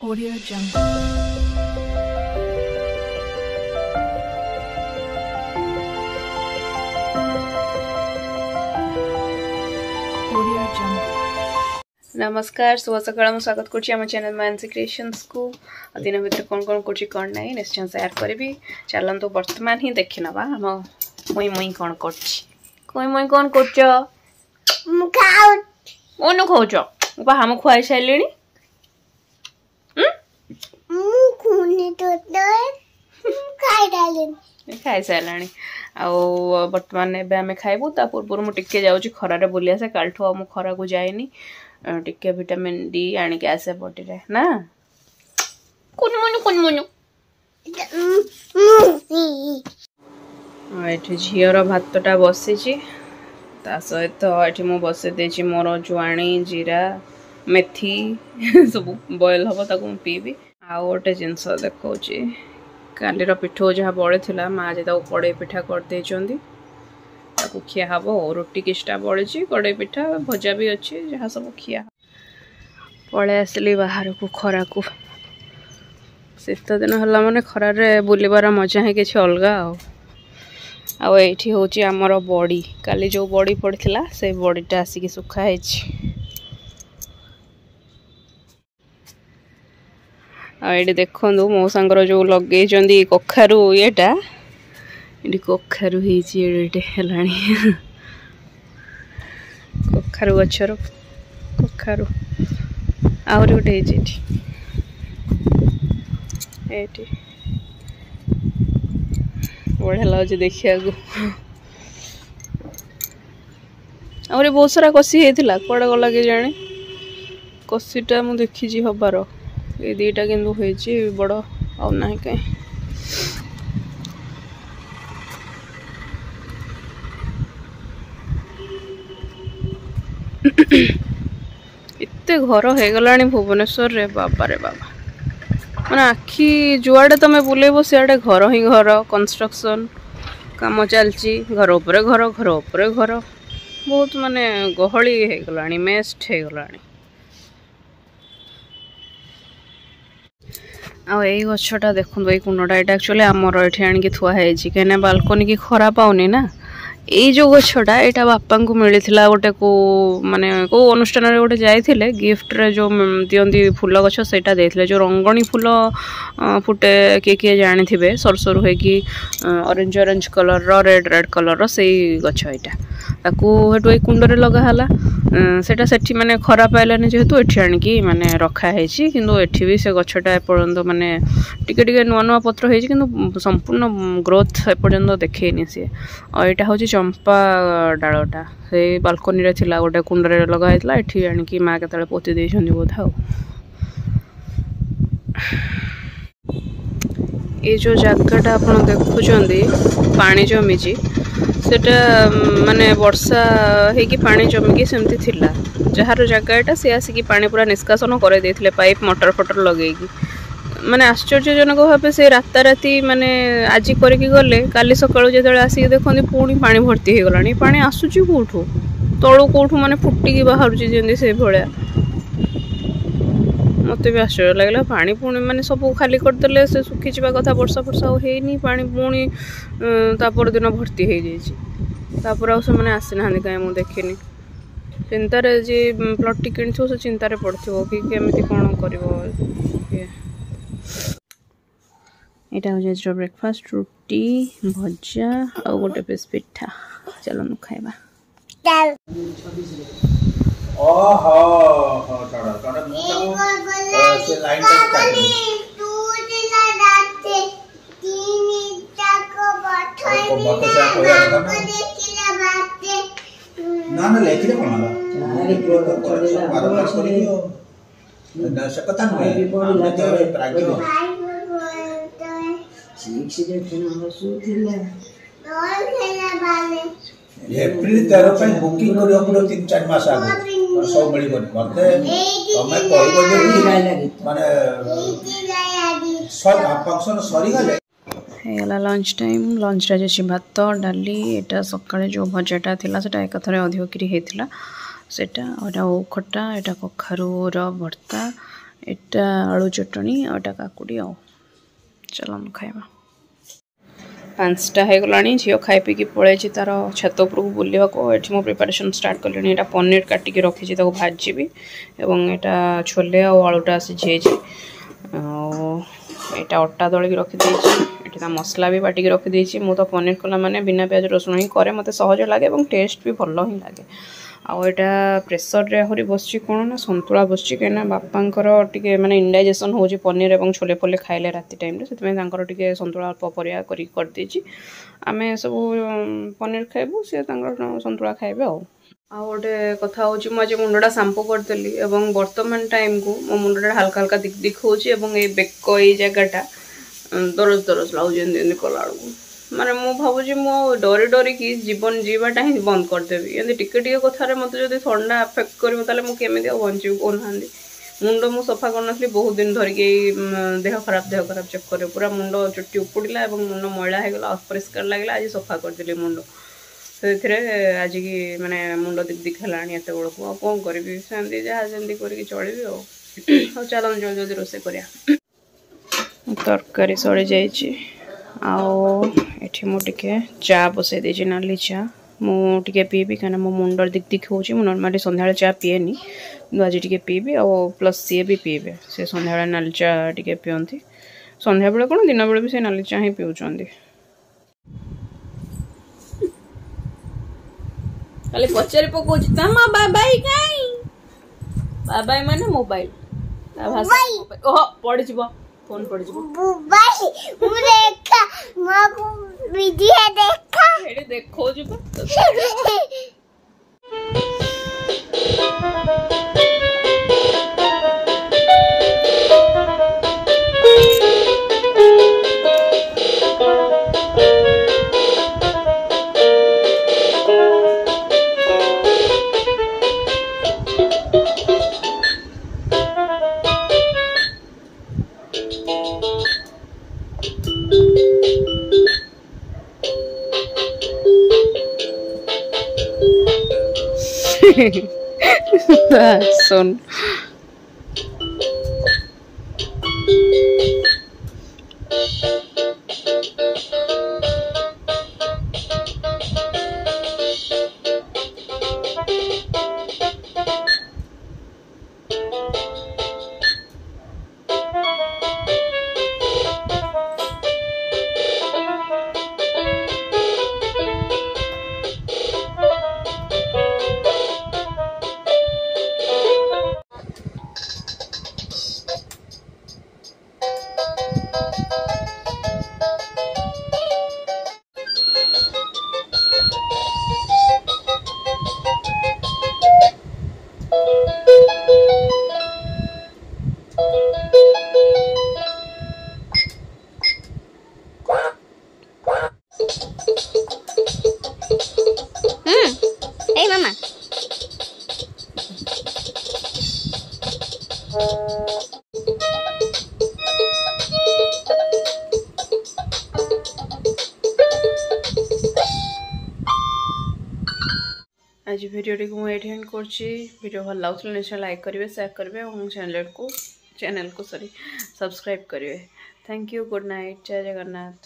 Audio Jungle. Audio Jungle. नमस्कार शुभ सकाळ स्वागत करछि हम चैनल मानसी क्रिएशंस को दिन भीतर कौन कौन करछि कौन नहीं निश्चय शेयर करबी चलंतु वर्तमान ही देखि नबा हम मुई मुई कौन करछि कोई मुई कौन करछ खाऊ ओनु खाउछ बा हम खुआई साइलेनी खूनी तो खाई डालेन खाई साइलानी आ वर्तमान एबे हमें खाइबू ता पूर्व मु टिके जाउछि खरा रे बुलिया से कालठो हम खरा को जाइनी टिके विटामिन डी आनी के आसे बॉडी रे ना कुन मुनु एठी झियर भातटा बसिछि ता सहित एठी मु बसे देछि मोर जुआणी जीरा मेथी सब बॉयल हबो ताको मु पीबी आ ओटे जिंस देखौछि कालीर पिठो जहाँ बड़े थिला माँ जे ताको कड़े पिठा कर देचंदी ताको खिया हबो रोटी किस्टा बड़े कड़े पिठा भजा भी अच्छी जहाँ सब खिया पळे आसली बाहर को खरा को शीत दिन हला माने खरा रे बुलिबार मजा है किछि अलगा आ एठी होची हमर बॉडी काली जो बॉडी पड़थिला से बॉडीटा आसी के सुखा हेछि ये देखो मो सांगर जो लगे कखारू येटा ये कखारू हेलानी कखारू गचर कखारू आहरी गोटे बढ़िया लगे देखिया आहरी बहुत सारा कसी होता कड़े गला कि जाने कसीटा मु देखी हबार ये दीटा किंतु होइछि बड़ आ नाही कहीं इत्ते घर हो गलानी भुवनेश्वर रे बाबा रे बाबा माने आखि जुआड़े तमे बुलेबो सियाड़े घर ही घर कंस्ट्रक्शन काम चलची घर ऊपर घर घर ऊपर घर बहुत माने गहली हो गलानी मेस्ट हो गलानी आई गछटा देखो ये कुंडटा यहाँ एक्चुअली आमर ये आणिक थुआई कहीं बालकनी की खरा पाऊनी ना ये जो गछटा यहाँ बापा को मिलता गोटे को माने को अनुष्ठान गोटे जाइए गिफ्ट रे जो दियंती फूल गछ सेटा देथिले जो रंगणी फूल फुटे किए जानी थे सर सर होगी ऑरेंज ऑरेंज कलर रो रेड रेड कलर रो से गछ यहाँ ताकू हेटु कुंडरे लगाला सेटा सेठी माने खरा पाइलानी जेहेतु एठी आणिकी माने रखा हेछि किंतु एठी भी से गछटा एपर्यंत माने टिके टिके नुआ नुआ पत्र हेछि किंतु संपूर्ण ग्रोथ एपर्यंत देखैनी से और एटा होछि चंपा डालटा से बालकनी रे थिला गोटे कुंडरे लगा हेतला एठी आणिकी मां केतले पोती देछन्ती बोधा ये जो जगटा आपण देखुचंदी पानी जमीची सेटा माने वर्षा हेकी पानी जमिकी सेमती थिला जहार जगह एटा से आसिकी पानी पूरा निष्कासन करे देथिले पाइप मोटर फोटर लगेगी माने आश्चर्यजनक भावे से राताराती माने आज करके गले काली सकाळु जेतळे आसिक देखोंदी पुणी पानी भर्ती हे गलानी पानी आसुची कोठो तळु कोठो माने फुट्टी बाहरुची जेंदी से भळ्या मत भी आश्चर्य लगला पानी पुणी माने सब खाली करदेले से सुखी जावा कथा वर्षा वर्षा हेनी पानी पुणी तापर दिन भर्ती हो जापर से मैंने आसी ना कहीं मुझे देखनी चिंतार जी प्लट किणी से चिंतार पड़ो कि केमी कौन कर यहाँ हूँ ब्रेकफास्ट रुटी भजा आ गोटे पीस पिठा चलो खाइबा ना लेखिले कोन ना सकता नहीं प्राग्यो एप्रिल 13 पे बुकिंग करियो पुरो 3-4 मास आगे सब मिली मते तमे कहबो जे माने सब फंक्शन सरी गले हेला लंच टाइम लंच रे भात डाली एटा सकाळे जो भजाटा थिला सेटा एक थरे अधिक करी हेतिला सेटा और खटा एटा कखारू रो भर्ता एटा आलू चटनी आटा काकुड़ी आ चलो खाइबा 5टा हो गलानी झील खाई पी पड़े तार छत उपरको बुलवा को ये मो प्रिपरेशन स्टार्ट कले यहाँ पनीर काटिक रखी भाजी भी एवं यहाँ छोले आलूटा सीझे यहाँ अटा दलिक रखीदे ये मसला भी बाटिक रखीदे मु तो पनीर कला माने बिना प्याज रसुण ही करे मत सहज लगे और टेस्ट भी भल ही लगे आटा प्रेसर रे आहरी बस कौन ना संतुला बस कहीं बापांकर टे माने इंडाइजेशन हो पनीर और छोले फोले खाइले राति टाइम से टे संतुला अल्प परिया करदे आम सब पनीर खाइबू सी संतुला खाइबे आ गोटे कथा हूँ मुझे मुंडा सांपो करदेली और वर्तमान टाइम को मो मुंडा हल्का हल्का दिख दिख हो बेक ये जगटा दरज दरज लगुच कला माने मु भावुँ मो डरी डरी कि जीवन जीवाटा ही बंद करदेवी एमती टिके टिके कथार मत जो ठंडा अफेक्ट कर मुझे बंचू कहना मुंड मु सफा करनी बहुत दिन धरिकी देह खराब चेक करे पूरा मुंड चुट्टी उपुड़ा और मुंड मैला होगला अपरिष्कार लगे आज सफा करदेली मुंड से आज की माने मुंड दिख दिख है एत बड़ को कौन करी सेमती जहाँ जमी करके चलि और चलो जल्दी जल्दी रोसे कर तरकारी सड़ी जाइए आठी मुझे चा बसई देची नाली चा मुझे पीबी कहीं मो मुंड दिख दिख हो नॉर्मली सन्ध्या चा पीएनी आज टे पीबी आ प्लस सी भी पीबे से सन्ध्या नाली चा टे पीती सन्ध्या बेले कौन दिन बेले भी से नाली चा ही पीउछंदी खाली पचारि पकोच तमा बाबाई काई बाबाई माने मोबाइल ता भाषा ओह पड़ जिवो फोन पड़ जिवो बुबाई मु देखा माको वीडियो देखा एडी देखो जिवो That's son. Hey mama. आज वीडियो टी मुझे एंड कर वीडियो भल लगे निश्चय लाइक करेंगे शेयर करेंगे और चैनल को सॉरी सब्सक्राइब करेंगे। थैंक यू गुड नाइट जय जगन्नाथ।